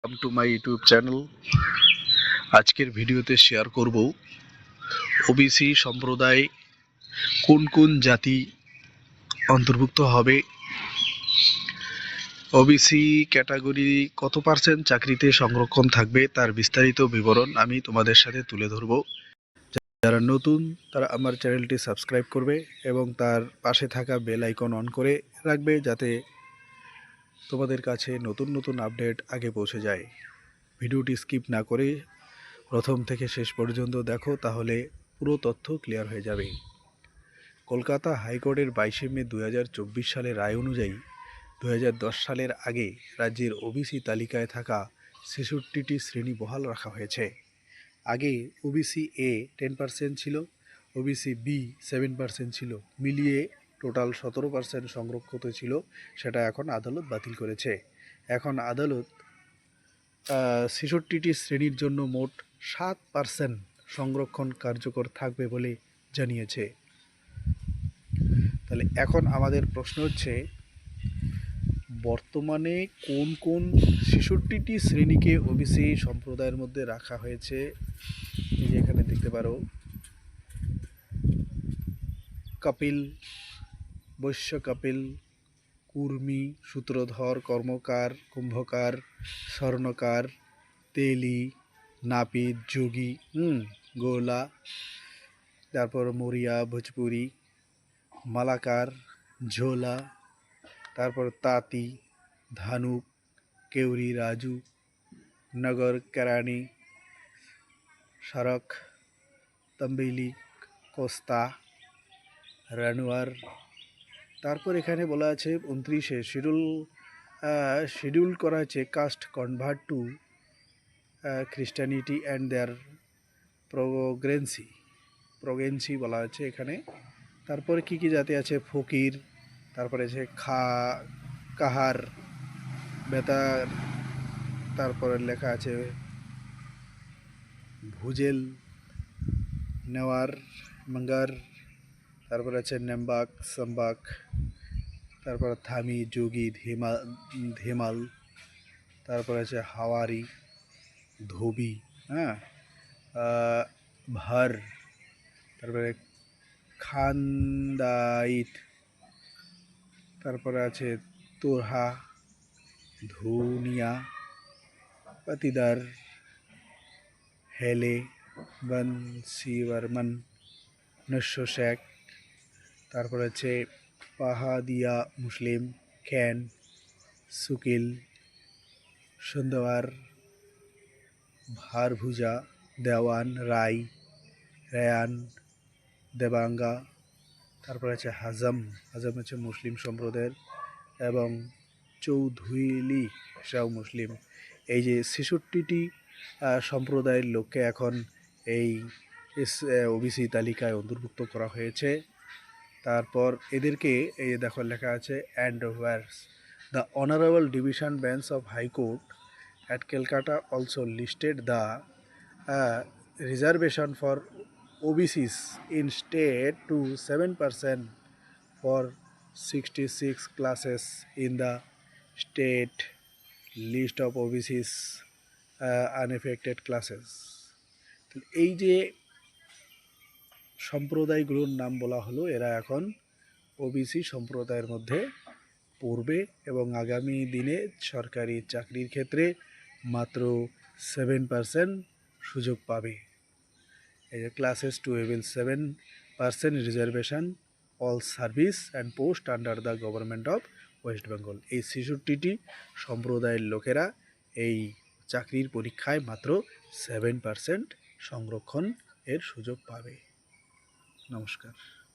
Welcome to my YouTube channel. আজকের ভিডিওতে share করব ওবিসি সম্প্রদায় কোন কোন জাতি অন্তর্ভুক্ত হবে, ওবিসি ক্যাটাগরি কত পার্সেন্ট চাকরিতে সংরক্ষণ থাকবে তার বিস্তারিত বিবরণ আমি তোমাদের সাথে তুলে ধরব। যারা নতুন তারা আমার চ্যানেলটি সাবস্ক্রাইব করবে এবং তার পাশে থাকা বেল আইকন অন করে রাখবে, যাতে তোমাদের কাছে নতুন নতুন আপডেট আগে পৌঁছে যায়। ভিডিওটি স্কিপ না করে প্রথম থেকে শেষ পর্যন্ত দেখো, তাহলে পুরো তথ্য ক্লিয়ার হয়ে যাবে। কলকাতা হাইকোর্টের 22শে মে 2024 সালের রায় অনুযায়ী 2010 সালের আগে রাজ্যের ওবিসি তালিকায় থাকা 66টি শ্রেণী বহাল রাখা হয়েছে। আগে ওবিসি এ 10% ছিল, ওবিসি বি 7% ছিল, মিলিয়ে টোটাল 17% সংরক্ষিত ছিল। সেটা এখন আদালত বাতিল করেছে। এখন আদালত 66টি শ্রেণীর জন্য মোট 7% সংরক্ষণ কার্যকর থাকবে বলে জানিয়েছে। তাহলে এখন আমাদের প্রশ্ন হচ্ছে, বর্তমানে কোন কোন 66টি শ্রেণীকে ওবিসি সম্প্রদায়ের মধ্যে রাখা হয়েছে। এই যে এখানে দেখতে পারো, কপিল, বৈশ্য কপিল, কুর্মী, সূত্রধর, কর্মকার, কুম্ভকার, স্বর্ণকার, তেলি, নাপিত, যোগী, গোলা, তারপর মরিয়া, ভোজপুরি, মালাকার, ঝোলা, তারপর তাঁতি, ধানুক, কেউরি, রাজু, নগর, কেরানি, সড়ক, তম্বিলি, কোস্তা, রানুয়ার। তারপর এখানে বলা আছে 29-এ শিডিউল করা হয়েছে caste convert to Christianity and their progeny বলা আছে এখানে। তারপরে কি কি জাতি আছে, ফকির, তারপরে আছে কাহার, বেতার, তারপরে লেখা আছে ভুজেল, নেওয়ার, মঙ্গার, তারপরে আছে নেমবাক, সম্বাক, তারপরে থামি, যোগী, ধেমাল, তারপরে আছে হাওয়ারি, ধোবি, ভার, তারপরে খান্দাইত, তারপরে আছে তোরহা, ধুনিয়া, পাতিদার, হেলে, বনশিবর্মন, নস্য শেখ, তারপরে আছে পাহাদিয়া মুসলিম, খ্যান, সুকিল, সন্দওয়ার, ভারভুজা, দেওয়ান, রাই, রেয়ান, দেবাঙ্গা, তারপরে আছে হাজম হচ্ছে মুসলিম সম্প্রদায়ের, এবং চৌধুইলি, সেও মুসলিম। এই যে 66টি সম্প্রদায়ের লোককে এখন এই ওবিসি তালিকায় অন্তর্ভুক্ত করা হয়েছে। তারপর এদেরকে এই দেখো লেখা আছে, and whereas the honourable division bench of high court at Calcutta also listed the reservation for OBCs in state to 7% for 66 classes in the state list of OBCs unaffected classes. এই যে সম্প্রদায়গুলোর নাম বলা হলো, এরা এখন ওবিসি সম্প্রদায়ের মধ্যে পড়বে এবং আগামী দিনে সরকারি চাকরির ক্ষেত্রে মাত্র 7% সুযোগ পাবে। এই যে classes to avail 7% reservation all service and post under the government of West Bengal. এই 66টি সম্প্রদায়ের লোকেরা এই চাকরির পরীক্ষায় মাত্র 7% সংরক্ষণ এর সুযোগ পাবে। নমস্কার।